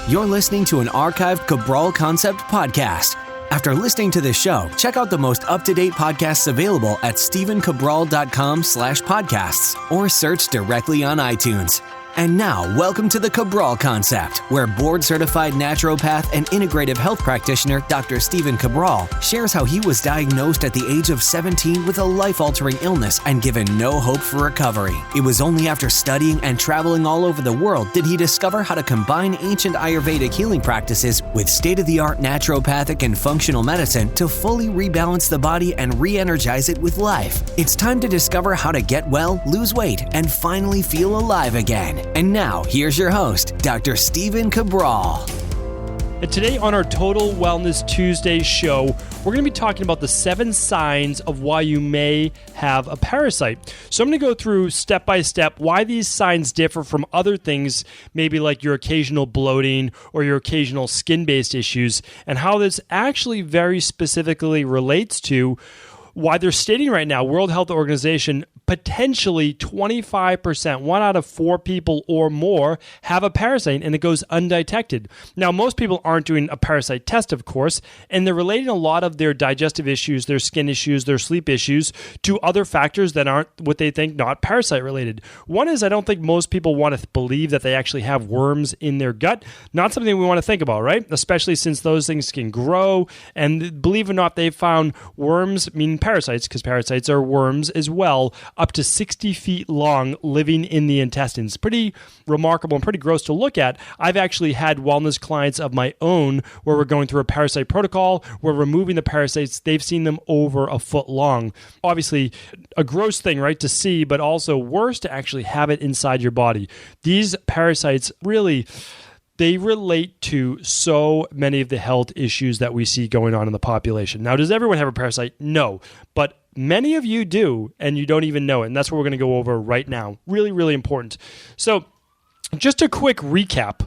You're listening to an archived Cabral Concept podcast. After listening to this show, check out the most up-to-date podcasts available at stephencabral.com/podcasts or search directly on iTunes. And now, welcome to the Cabral Concept, where board-certified naturopath and integrative health practitioner Dr. Stephen Cabral shares how he was diagnosed at the age of 17 with a life-altering illness and given no hope for recovery. It was only after studying and traveling all over the world did he discover how to combine ancient Ayurvedic healing practices with state-of-the-art naturopathic and functional medicine to fully rebalance the body and re-energize it with life. It's time to discover how to get well, lose weight, and finally feel alive again. And now, here's your host, Dr. Stephen Cabral. And today on our Total Wellness Tuesday show, we're going to be talking about the 7 signs of why you may have a parasite. So I'm going to go through step by step why these signs differ from other things, maybe like your occasional bloating or your occasional skin-based issues, and how this actually very specifically relates to why they're stating right now, World Health Organization, potentially 25%, 1 out of 4 people or more have a parasite, and it goes undetected. Now, most people aren't doing a parasite test, of course, and they're relating a lot of their digestive issues, their skin issues, their sleep issues to other factors that aren't what they think not parasite related. One is I don't think most people want to believe that they actually have worms in their gut. Not something we want to think about, right? Especially since those things can grow, and believe it or not, they've found worms, meaning parasites, because parasites are worms as well, up to 60 feet long living in the intestines. Pretty remarkable and pretty gross to look at. I've actually had wellness clients of my own where we're going through a parasite protocol, we're removing the parasites, they've seen them over a foot long. Obviously, a gross thing, right, to see, but also worse to actually have it inside your body. These parasites really, they relate to so many of the health issues that we see going on in the population. Now, does everyone have a parasite? No, but many of you do, and you don't even know it, and that's what we're going to go over right now. Really, really important. So, just a quick recap.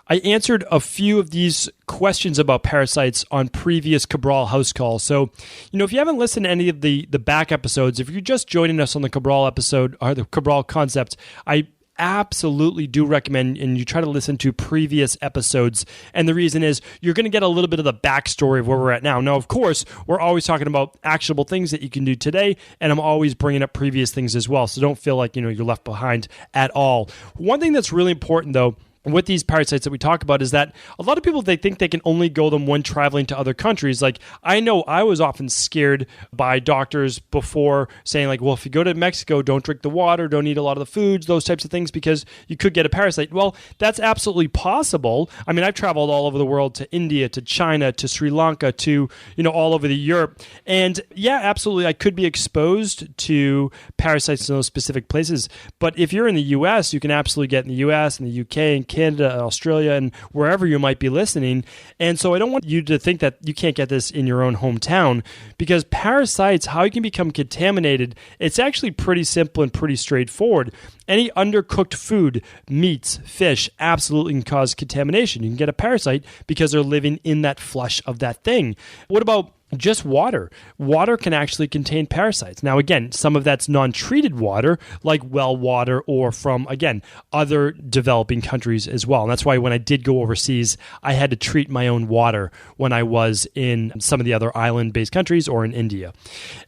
I answered a few of these questions about parasites on previous Cabral house calls. So, if you haven't listened to any of the back episodes, if you're just joining us on the Cabral episode, or the Cabral concept, I absolutely do recommend, and you try to listen to previous episodes. And the reason is you're going to get a little bit of the backstory of where we're at now. Now, of course, we're always talking about actionable things that you can do today, and I'm always bringing up previous things as well. So don't feel like, you're left behind at all. One thing that's really important, though, with these parasites that we talk about is that a lot of people, they think they can only go them when traveling to other countries. Like, I know I was often scared by doctors before saying like, well, if you go to Mexico, don't drink the water, don't eat a lot of the foods, those types of things, because you could get a parasite. Well, that's absolutely possible. I mean, I've traveled all over the world, to India, to China, to Sri Lanka, to, all over the Europe. And yeah, absolutely, I could be exposed to parasites in those specific places. But if you're in the U.S., you can absolutely get in the U.S. and the U.K. and Canada, Australia, and wherever you might be listening. And so I don't want you to think that you can't get this in your own hometown, because parasites, how you can become contaminated, it's actually pretty simple and pretty straightforward. Any undercooked food, meats, fish, absolutely can cause contamination. You can get a parasite because they're living in that flesh of that thing. What about just water? Water can actually contain parasites. Now, again, some of that's non-treated water, like well water, or from, again, other developing countries as well. And that's why when I did go overseas, I had to treat my own water when I was in some of the other island-based countries or in India.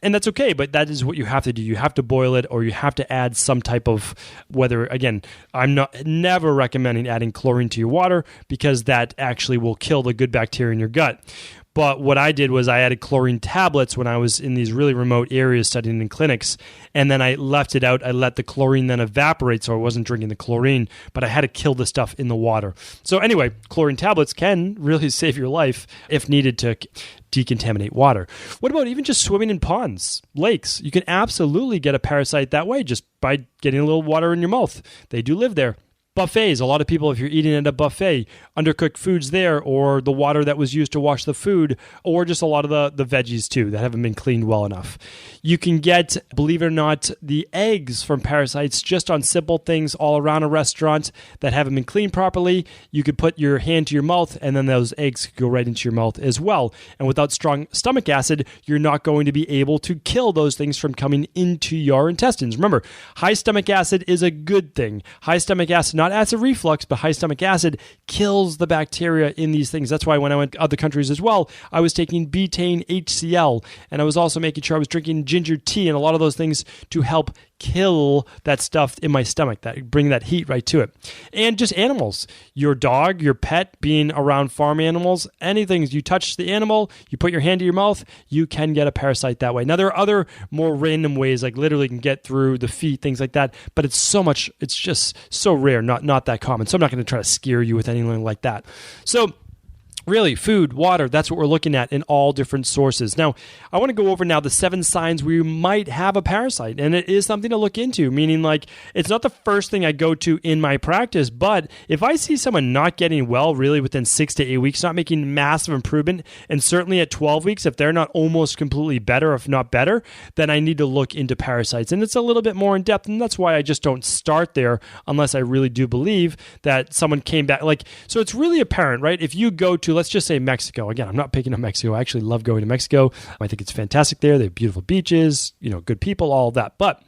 And that's okay, but that is what you have to do. You have to boil it, or you have to add some type of, whether, again, I'm never recommending adding chlorine to your water, because that actually will kill the good bacteria in your gut. But what I did was I added chlorine tablets when I was in these really remote areas studying in clinics, and then I left it out. I let the chlorine then evaporate, so I wasn't drinking the chlorine, but I had to kill the stuff in the water. So anyway, chlorine tablets can really save your life if needed to decontaminate water. What about even just swimming in ponds, lakes? You can absolutely get a parasite that way, just by getting a little water in your mouth. They do live there. Buffets, a lot of people, if you're eating at a buffet, undercooked foods there, or the water that was used to wash the food, or just a lot of the veggies too that haven't been cleaned well enough. You can get, believe it or not, the eggs from parasites just on simple things all around a restaurant that haven't been cleaned properly. You could put your hand to your mouth, and then those eggs could go right into your mouth as well. And without strong stomach acid, you're not going to be able to kill those things from coming into your intestines. Remember, high stomach acid is a good thing. High stomach acid not acid reflux, but high stomach acid kills the bacteria in these things. That's why when I went to other countries as well, I was taking betaine HCl, and I was also making sure I was drinking ginger tea and a lot of those things to help kill that stuff in my stomach, that bring that heat right to it. And just animals, your dog, your pet, being around farm animals, anything, you touch the animal, you put your hand to your mouth, you can get a parasite that way. Now, there are other more random ways, like literally can get through the feet, things like that, but it's just so rare, not that common. So I'm not going to try to scare you with anything like that. So really, food, water, that's what we're looking at in all different sources. Now, I want to go over now the 7 signs where you might have a parasite, and it is something to look into, meaning like it's not the first thing I go to in my practice, but if I see someone not getting well really within 6 to 8 weeks, not making massive improvement, and certainly at 12 weeks, if they're not almost completely better, if not better, then I need to look into parasites. And it's a little bit more in depth, and that's why I just don't start there unless I really do believe that someone came back. So it's really apparent, right? If you go to, let's just say Mexico. Again, I'm not picking on Mexico. I actually love going to Mexico. I think it's fantastic there. They have beautiful beaches, good people, all of that. But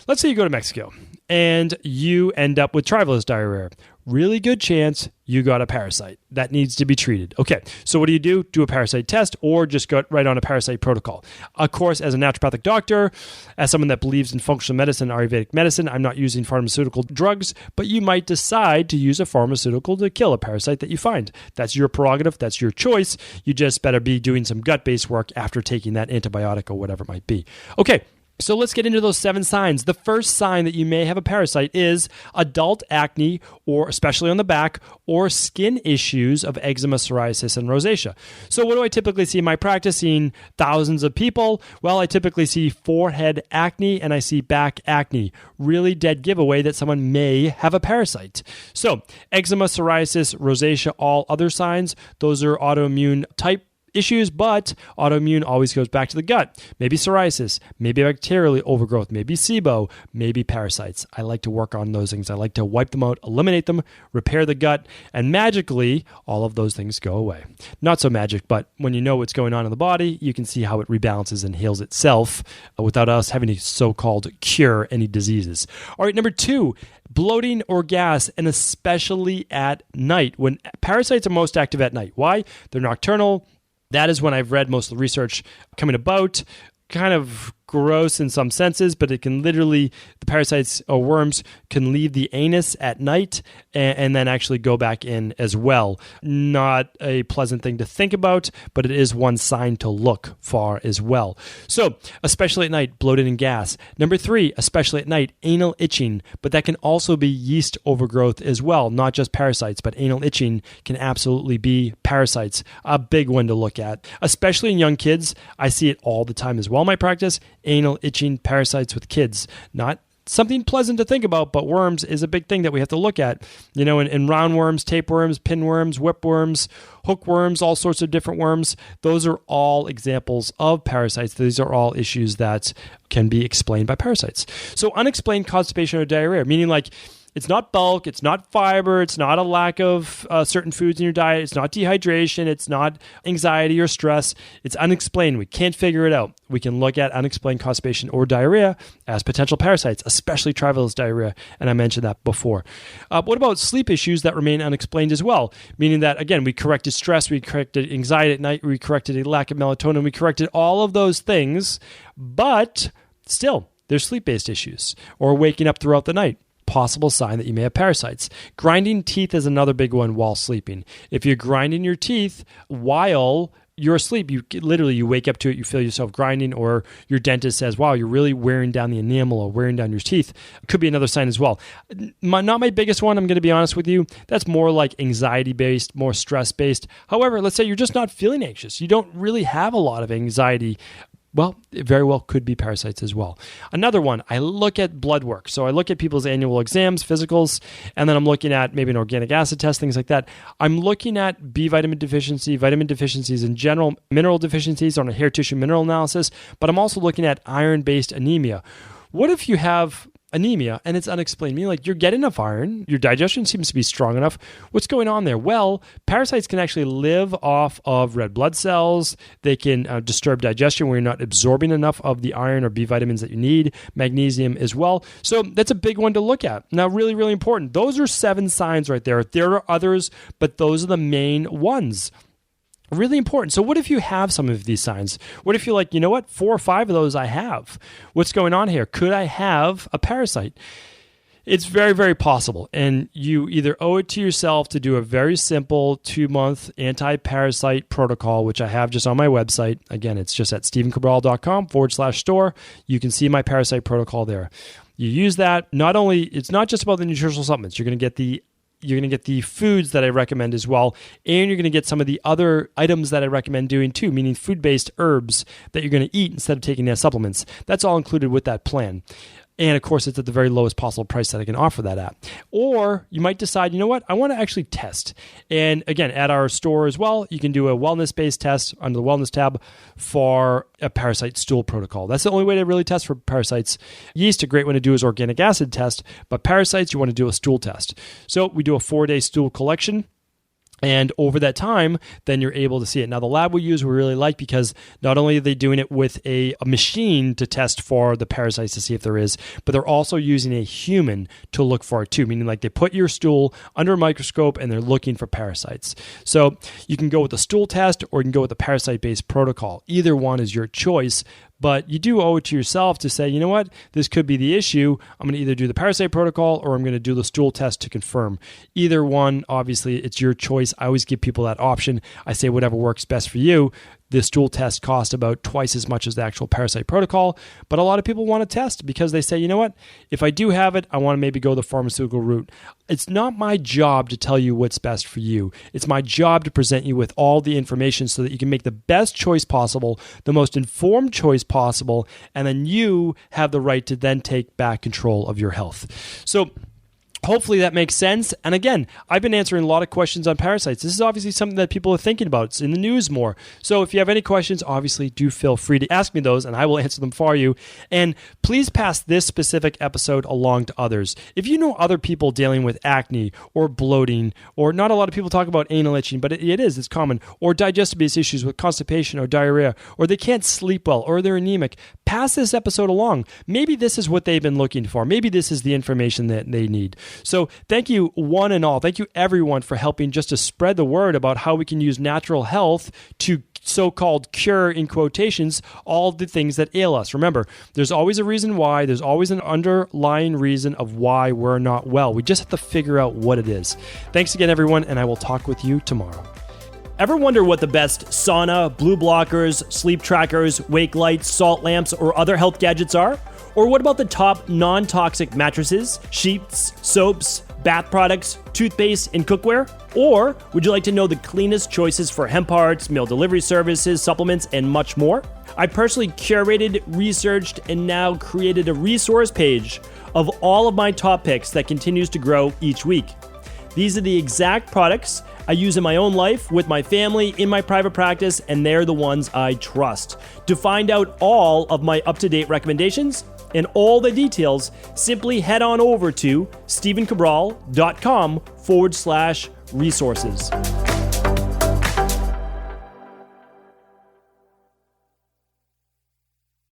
let's say you go to Mexico and you end up with trivalous diarrhea. Really good chance you got a parasite that needs to be treated. Okay, so what do? Do a parasite test or just go right on a parasite protocol. Of course, as a naturopathic doctor, as someone that believes in functional medicine, Ayurvedic medicine, I'm not using pharmaceutical drugs, but you might decide to use a pharmaceutical to kill a parasite that you find. That's your prerogative. That's your choice. You just better be doing some gut-based work after taking that antibiotic or whatever it might be. Okay. So let's get into those 7 signs. The first sign that you may have a parasite is adult acne, or especially on the back, or skin issues of eczema, psoriasis, and rosacea. So what do I typically see in my practice, seeing thousands of people? Well, I typically see forehead acne and I see back acne. Really dead giveaway that someone may have a parasite. So eczema, psoriasis, rosacea, all other signs, those are autoimmune type issues, but autoimmune always goes back to the gut. Maybe psoriasis, maybe bacterial overgrowth, maybe SIBO, maybe parasites. I like to work on those things. I like to wipe them out, eliminate them, repair the gut, and magically, all of those things go away. Not so magic, but when you know what's going on in the body, you can see how it rebalances and heals itself without us having to so-called cure any diseases. All right, number 2, bloating or gas, and especially at night, when parasites are most active at night. Why? They're nocturnal. That is when I've read most of the research coming about. Kind of gross in some senses, but it can literally, the parasites or worms can leave the anus at night and then actually go back in as well. Not a pleasant thing to think about, but it is one sign to look for as well. So, especially at night, bloated and gas. Number 3, especially at night, anal itching, but that can also be yeast overgrowth as well, not just parasites, but anal itching can absolutely be parasites. A big one to look at, especially in young kids. I see it all the time as well in my practice. Anal itching, parasites with kids. Not something pleasant to think about, but worms is a big thing that we have to look at. In roundworms, tapeworms, pinworms, whipworms, hookworms, all sorts of different worms. Those are all examples of parasites. These are all issues that can be explained by parasites. So unexplained constipation or diarrhea, meaning like it's not bulk, it's not fiber, it's not a lack of certain foods in your diet, it's not dehydration, it's not anxiety or stress, it's unexplained. We can't figure it out. We can look at unexplained constipation or diarrhea as potential parasites, especially trivalous diarrhea, and I mentioned that before. What about sleep issues that remain unexplained as well? Meaning that, again, we corrected stress, we corrected anxiety at night, we corrected a lack of melatonin, we corrected all of those things, but still, there's sleep-based issues or waking up throughout the night. Possible sign that you may have parasites. Grinding teeth is another big one while sleeping. If you're grinding your teeth while you're asleep, you wake up to it, you feel yourself grinding, or your dentist says, wow, you're really wearing down the enamel or wearing down your teeth. Could be another sign as well. Not my biggest one, I'm going to be honest with you. That's more like anxiety-based, more stress-based. However, let's say you're just not feeling anxious. You don't really have a lot of anxiety. Well, it very well could be parasites as well. Another one, I look at blood work. So I look at people's annual exams, physicals, and then I'm looking at maybe an organic acid test, things like that. I'm looking at B vitamin deficiency, vitamin deficiencies in general, mineral deficiencies on a hair tissue mineral analysis, but I'm also looking at iron-based anemia. What if you have anemia, and it's unexplained. Meaning, like, you're getting enough iron, your digestion seems to be strong enough. What's going on there? Well, parasites can actually live off of red blood cells. They can disturb digestion where you're not absorbing enough of the iron or B vitamins that you need, magnesium as well. So that's a big one to look at. Now, really, really important. Those are 7 signs right there. There are others, but those are the main ones. Really important. So what if you have some of these signs? What if you're like, you know what, 4 or 5 of those I have? What's going on here? Could I have a parasite? It's very, very possible. And you either owe it to yourself to do a very simple 2-month anti-parasite protocol, which I have just on my website. Again, it's just at stevencabral.com/store. You can see my parasite protocol there. You use that. It's not just about the nutritional supplements. You're going to get the foods that I recommend as well, and you're going to get some of the other items that I recommend doing too, meaning food-based herbs that you're going to eat instead of taking their supplements. That's all included with that plan. And of course, it's at the very lowest possible price that I can offer that at. Or you might decide, you know what, I want to actually test. And again, at our store as well, you can do a wellness-based test under the wellness tab for a parasite stool protocol. That's the only way to really test for parasites. Yeast, a great one to do is organic acid test, but parasites, you want to do a stool test. So we do a 4-day stool collection. And over that time, then you're able to see it. Now, the lab we use we really like because not only are they doing it with a machine to test for the parasites to see if there is, but they're also using a human to look for it too, meaning like they put your stool under a microscope and they're looking for parasites. So you can go with the stool test or you can go with the parasite-based protocol. Either one is your choice. But you do owe it to yourself to say, you know what, this could be the issue. I'm going to either do the parasite protocol or I'm going to do the stool test to confirm. Either one, obviously, it's your choice. I always give people that option. I say whatever works best for you. The stool test costs about twice as much as the actual parasite protocol, but a lot of people want to test because they say, you know what, if I do have it, I want to maybe go the pharmaceutical route. It's not my job to tell you what's best for you. It's my job to present you with all the information so that you can make the best choice possible, the most informed choice possible, and then you have the right to then take back control of your health. So hopefully that makes sense. And again, I've been answering a lot of questions on parasites. This is obviously something that people are thinking about. It's in the news more. So if you have any questions, obviously do feel free to ask me those and I will answer them for you. And please pass this specific episode along to others. If you know other people dealing with acne or bloating, or not a lot of people talk about anal itching, but it's common, or digestive-based issues with constipation or diarrhea, or they can't sleep well, or they're anemic, pass this episode along. Maybe this is what they've been looking for. Maybe this is the information that they need. So thank you one and all. Thank you everyone for helping just to spread the word about how we can use natural health to so-called cure, in quotations, all the things that ail us. Remember, there's always a reason why. There's always an underlying reason of why we're not well. We just have to figure out what it is. Thanks again, everyone, and I will talk with you tomorrow. Ever wonder what the best sauna, blue blockers, sleep trackers, wake lights, salt lamps, or other health gadgets are? Or what about the top non-toxic mattresses, sheets, soaps, bath products, toothpaste, and cookware? Or would you like to know the cleanest choices for hemp parts, meal delivery services, supplements, and much more? I personally curated, researched, and now created a resource page of all of my top picks that continues to grow each week. These are the exact products I use in my own life, with my family, in my private practice, and they're the ones I trust. To find out all of my up-to-date recommendations and all the details, simply head on over to stevencabral.com/resources.